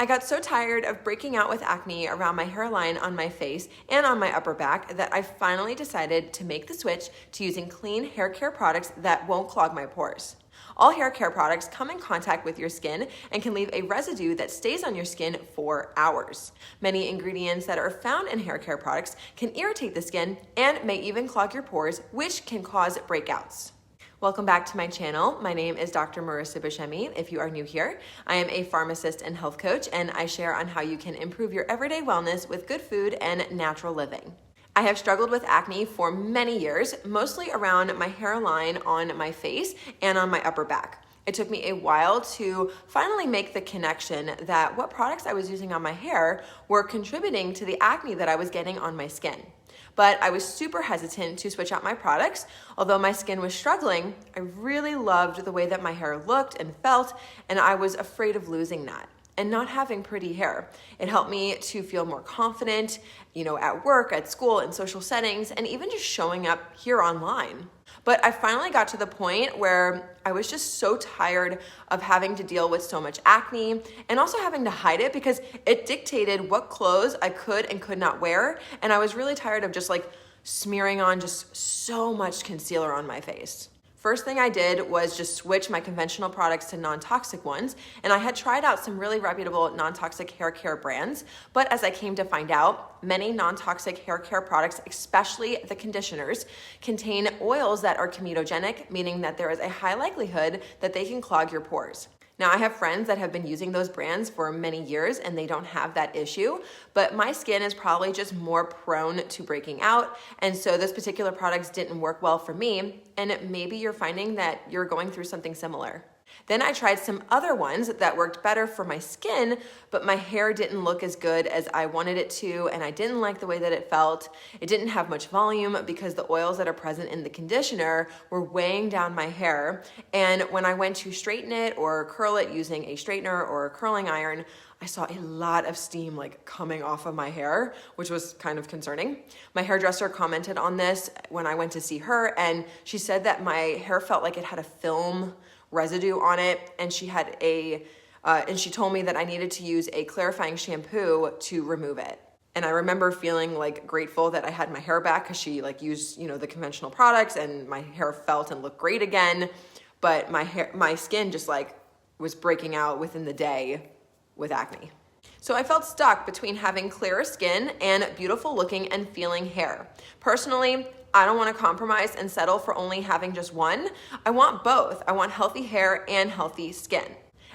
I got so tired of breaking out with acne around my hairline, on my face, and on my upper back that I finally decided to make the switch to using clean hair care products that won't clog my pores. All hair care products come in contact with your skin and can leave a residue that stays on your skin for hours. Many ingredients that are found in hair care products can irritate the skin and may even clog your pores, which can cause breakouts. Welcome back to my channel. My name is Dr. Marissa Buscemi. If you are new here, I am a pharmacist and health coach, and I share on how you can improve your everyday wellness with good food and natural living. I have struggled with acne for many years, mostly around my hairline, on my face, and on my upper back. It took me a while to finally make the connection that what products I was using on my hair were contributing to the acne that I was getting on my skin. But I was super hesitant to switch out my products. Although my skin was struggling, I really loved the way that my hair looked and felt, and I was afraid of losing that and not having pretty hair. It helped me to feel more confident, at work, at school, in social settings, and even just showing up here online. But I finally got to the point where I was just so tired of having to deal with so much acne and also having to hide it because it dictated what clothes I could and could not wear. And I was really tired of just smearing on just so much concealer on my face. First thing I did was just switch my conventional products to non-toxic ones, and I had tried out some really reputable non-toxic hair care brands, but as I came to find out, many non-toxic hair care products, especially the conditioners, contain oils that are comedogenic, meaning that there is a high likelihood that they can clog your pores. Now, I have friends that have been using those brands for many years and they don't have that issue, but my skin is probably just more prone to breaking out, and so those particular products didn't work well for me, and maybe you're finding that you're going through something similar. Then I tried some other ones that worked better for my skin, but my hair didn't look as good as I wanted it to, and I didn't like the way that it felt. It didn't have much volume because the oils that are present in the conditioner were weighing down my hair, and when I went to straighten it or curl it using a straightener or a curling iron, I saw a lot of steam coming off of my hair, which was kind of concerning. My hairdresser commented on this when I went to see her, and she said that my hair felt like it had a film residue on it, and she told me that I needed to use a clarifying shampoo to remove it. And I remember feeling grateful that I had my hair back because she used the conventional products, and my hair felt and looked great again. But my skin just was breaking out within the day with acne. So I felt stuck between having clearer skin and beautiful looking and feeling hair. Personally, I don't want to compromise and settle for only having just one. I want both. I want healthy hair and healthy skin.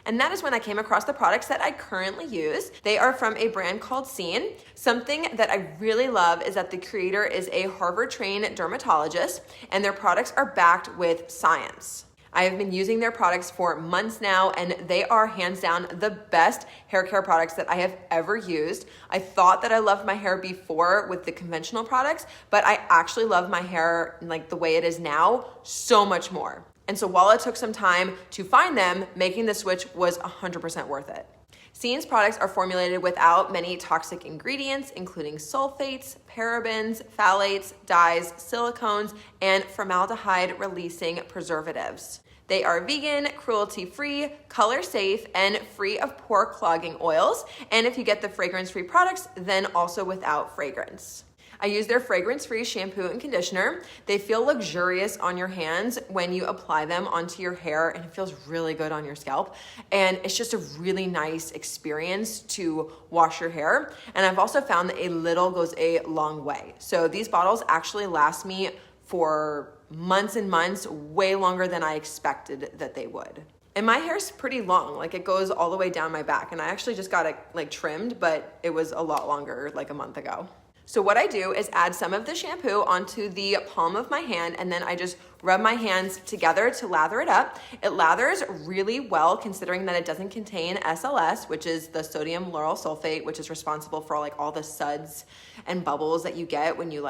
And that is when I came across the products that I currently use. They are from a brand called Scene. Something that I really love is that the creator is a Harvard-trained dermatologist, and their products are backed with science. I have been using their products for months now, and they are hands down the best hair care products that I have ever used. I thought that I loved my hair before with the conventional products, but I actually love my hair the way it is now so much more. And so while it took some time to find them, making the switch was 100% worth it. Scene's products are formulated without many toxic ingredients, including sulfates, parabens, phthalates, dyes, silicones, and formaldehyde-releasing preservatives. They are vegan, cruelty-free, color-safe, and free of pore clogging oils. And if you get the fragrance-free products, then also without fragrance. I use their fragrance-free shampoo and conditioner. They feel luxurious on your hands when you apply them onto your hair, and it feels really good on your scalp. And it's just a really nice experience to wash your hair. And I've also found that a little goes a long way. So these bottles actually last me for months and months, way longer than I expected that they would. And my hair's pretty long, it goes all the way down my back. And I actually just got it trimmed, but it was a lot longer a month ago. So what I do is add some of the shampoo onto the palm of my hand, and then I just rub my hands together to lather it up. It lathers really well considering that it doesn't contain SLS, which is the sodium lauryl sulfate, which is responsible for all the suds and bubbles that you get when you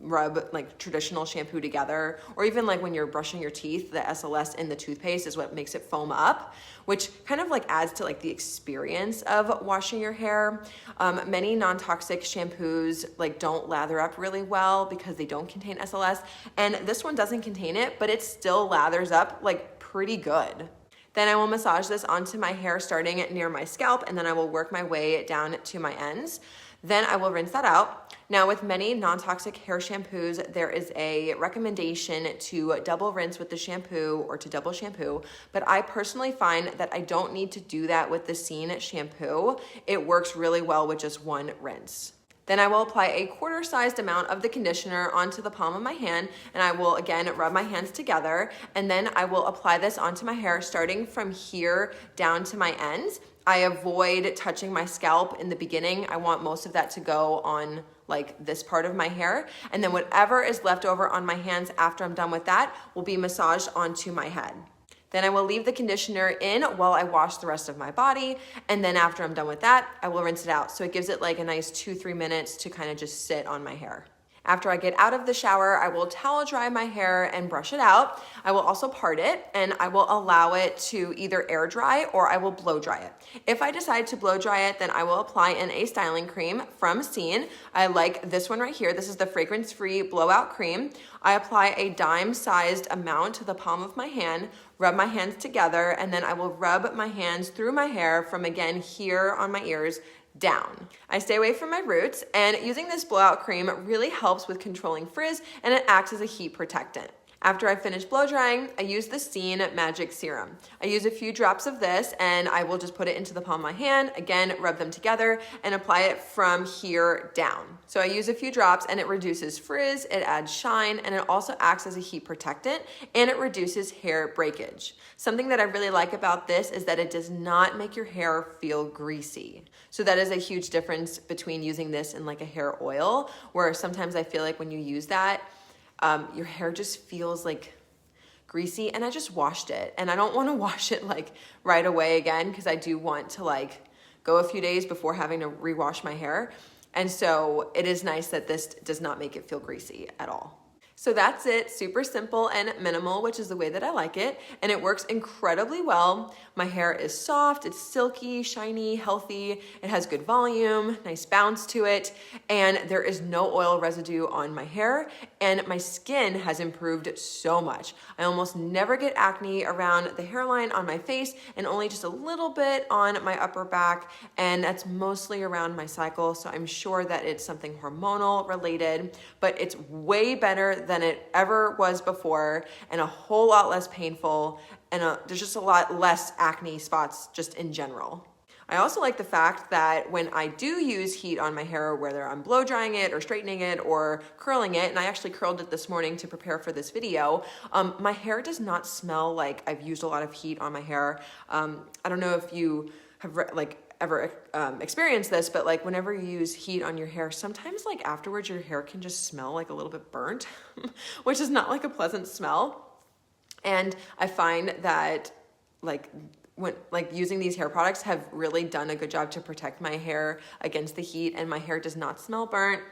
rub traditional shampoo together, or even when you're brushing your teeth, the SLS in the toothpaste is what makes it foam up, which kind of adds to the experience of washing your hair. Many non-toxic shampoos don't lather up really well because they don't contain SLS, and this one doesn't contain it, but it still lathers up pretty good. Then I will massage this onto my hair starting near my scalp, and then I will work my way down to my ends. Then I will rinse that out. Now with many non-toxic hair shampoos, there is a recommendation to double rinse with the shampoo or to double shampoo, but I personally find that I don't need to do that with the Scene shampoo. It works really well with just one rinse. Then I will apply a quarter-sized amount of the conditioner onto the palm of my hand, and I will again rub my hands together, and then I will apply this onto my hair starting from here down to my ends. I avoid touching my scalp in the beginning. I want most of that to go on like this part of my hair, and then whatever is left over on my hands after I'm done with that will be massaged onto my head. Then I will leave the conditioner in while I wash the rest of my body. And then after I'm done with that, I will rinse it out. So it gives it like a nice 2-3 minutes to kind of just sit on my hair. After I get out of the shower, I will towel dry my hair and brush it out. I will also part it, and I will allow it to either air dry or I will blow dry it. If I decide to blow dry it, then I will apply a styling cream from Scene. I like this one right here. This is the fragrance-free blowout cream. I apply a dime-sized amount to the palm of my hand, rub my hands together, and then I will rub my hands through my hair from, again, here on my ears down. I stay away from my roots, and using this blowout cream really helps with controlling frizz, and it acts as a heat protectant. After I finish blow drying, I use the Scene Magic Serum. I use a few drops of this, and I will just put it into the palm of my hand, again, rub them together, and apply it from here down. So I use a few drops, and it reduces frizz, it adds shine, and it also acts as a heat protectant, and it reduces hair breakage. Something that I really like about this is that it does not make your hair feel greasy. So that is a huge difference between using this and like a hair oil, where sometimes I feel like when you use that, your hair just feels like greasy, and I just washed it, and I don't want to wash it like right away again because I do want to like go a few days before having to rewash my hair. And so it is nice that this does not make it feel greasy at all. So that's it, super simple and minimal, which is the way that I like it, and it works incredibly well. My hair is soft, it's silky, shiny, healthy, it has good volume, nice bounce to it, and there is no oil residue on my hair, and my skin has improved so much. I almost never get acne around the hairline on my face, and only just a little bit on my upper back, and that's mostly around my cycle, so I'm sure that it's something hormonal related, but it's way better than it ever was before, and a whole lot less painful, and there's just a lot less acne spots just in general. I also like the fact that when I do use heat on my hair, whether I'm blow drying it or straightening it or curling it, and I actually curled it this morning to prepare for this video, my hair does not smell like I've used a lot of heat on my hair. I don't know if you have ever experienced this, but like whenever you use heat on your hair, sometimes like afterwards your hair can just smell like a little bit burnt, which is not like a pleasant smell. And I find that when using these hair products have really done a good job to protect my hair against the heat, and my hair does not smell burnt.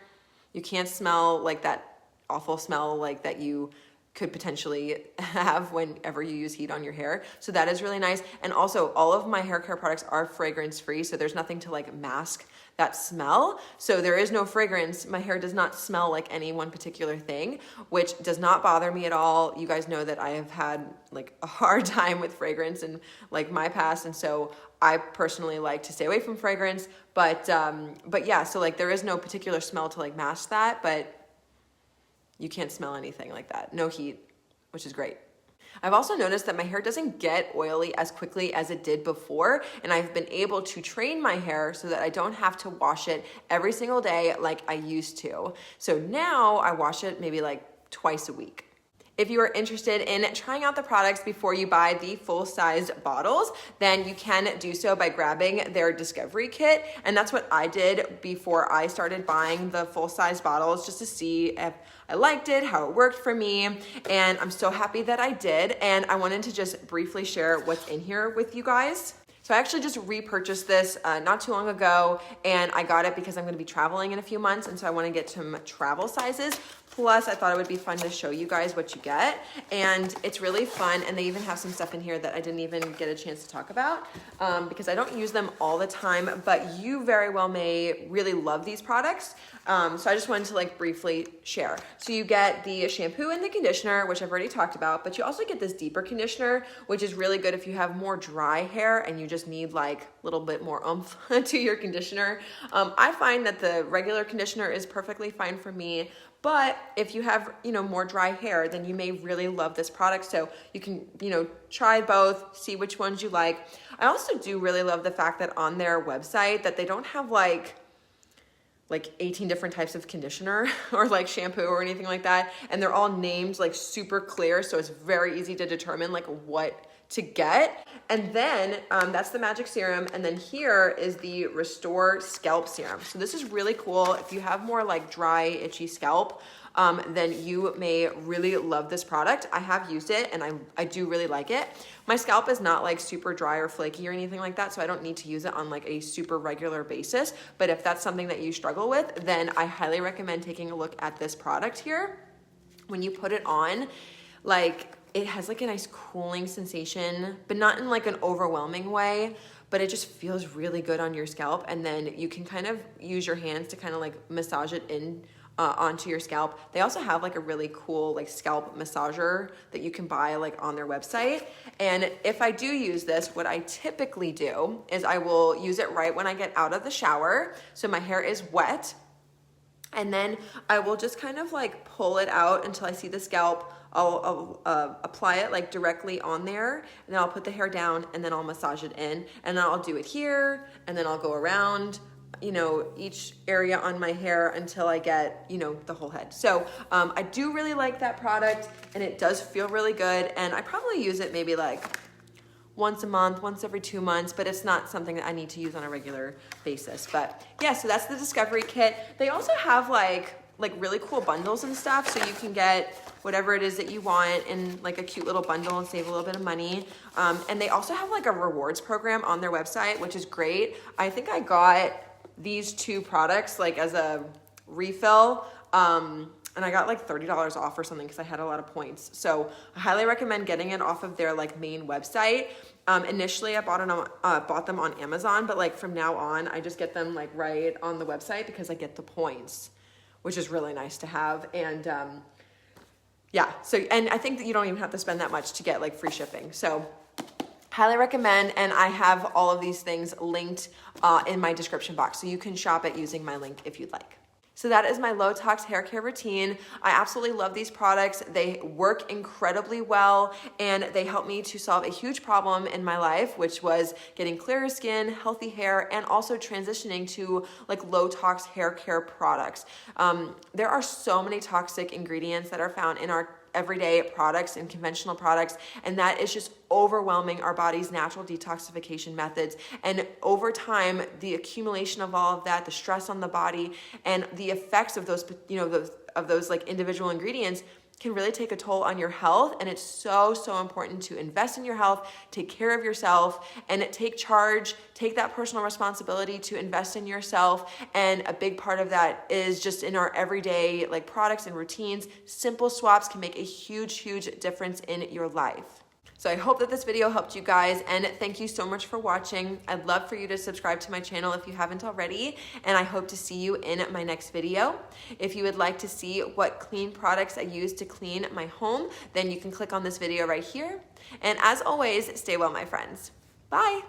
You can't smell like that awful smell like that you could potentially have whenever you use heat on your hair. So that is really nice. And also all of my hair care products are fragrance free, so there's nothing to like mask that smell. So there is no fragrance. My hair does not smell like any one particular thing, which does not bother me at all. You guys know that I have had like a hard time with fragrance in like my past, and so I personally like to stay away from fragrance, but yeah, so like there is no particular smell to like mask that, but you can't smell anything like that. No heat, which is great. I've also noticed that my hair doesn't get oily as quickly as it did before, and I've been able to train my hair so that I don't have to wash it every single day like I used to. So now I wash it maybe like twice a week. If you are interested in trying out the products before you buy the full-size bottles, then you can do so by grabbing their discovery kit. And that's what I did before I started buying the full-size bottles, just to see if I liked it, how it worked for me. And I'm so happy that I did. And I wanted to just briefly share what's in here with you guys. So I actually just repurchased this not too long ago, and I got it because I'm gonna be traveling in a few months, and so I wanna get some travel sizes. Plus, I thought it would be fun to show you guys what you get, and it's really fun, and they even have some stuff in here that I didn't even get a chance to talk about because I don't use them all the time, but you very well may really love these products, so I just wanted to like briefly share. So you get the shampoo and the conditioner, which I've already talked about, but you also get this deeper conditioner, which is really good if you have more dry hair and you just need like a little bit more oomph to your conditioner. I find that the regular conditioner is perfectly fine for me, but if you have, more dry hair, then you may really love this product. So you can, try both, see which ones you like. I also do really love the fact that on their website that they don't have like 18 different types of conditioner or like shampoo or anything like that. And they're all named like super clear. So it's very easy to determine like what to get. And then that's the magic serum. And then here is the Restore Scalp Serum. So this is really cool. If you have more like dry, itchy scalp, then you may really love this product. I have used it and I do really like it. My scalp is not like super dry or flaky or anything like that, so I don't need to use it on like a super regular basis. But if that's something that you struggle with, then I highly recommend taking a look at this product here. When you put it on, like it has like a nice cooling sensation, but not in like an overwhelming way, but it just feels really good on your scalp. And then you can kind of use your hands to kind of like massage it in onto your scalp. They also have like a really cool like scalp massager that you can buy like on their website. And if I do use this, what I typically do is I will use it right when I get out of the shower. So my hair is wet. And then I will just kind of like pull it out until I see the scalp. I'll apply it like directly on there, and then I'll put the hair down, and then I'll massage it in, and then I'll do it here, and then I'll go around, each area on my hair until I get, the whole head. So I do really like that product, and it does feel really good, and I probably use it maybe like once a month, once every 2 months, but it's not something that I need to use on a regular basis. But yeah, so that's the Discovery Kit. They also have like really cool bundles and stuff, so you can get whatever it is that you want in like a cute little bundle and save a little bit of money. And they also have like a rewards program on their website, which is great. I think I got these 2 products like as a refill, and I got like $30 off or something because I had a lot of points. So I highly recommend getting it off of their like main website. Initially I bought them on Amazon, but like from now on I just get them like right on the website because I get the points, which is really nice to have. And yeah, so, and I think that you don't even have to spend that much to get like free shipping. So highly recommend, and I have all of these things linked in my description box, so you can shop it using my link if you'd like. So that is my low tox hair care routine. I absolutely love these products. They work incredibly well, and they help me to solve a huge problem in my life, which was getting clearer skin, healthy hair, and also transitioning to like low tox hair care products. There are so many toxic ingredients that are found in our everyday products and conventional products, and that is just overwhelming our body's natural detoxification methods. And over time, the accumulation of all of that, the stress on the body, and the effects of those, those like individual ingredients can really take a toll on your health. And it's so, so important to invest in your health, take care of yourself, and take charge, take that personal responsibility to invest in yourself. And a big part of that is just in our everyday like products and routines. Simple swaps can make a huge, huge difference in your life. So I hope that this video helped you guys, and thank you so much for watching. I'd love for you to subscribe to my channel if you haven't already, and I hope to see you in my next video. If you would like to see what clean products I use to clean my home, then you can click on this video right here. And as always, stay well, my friends. Bye.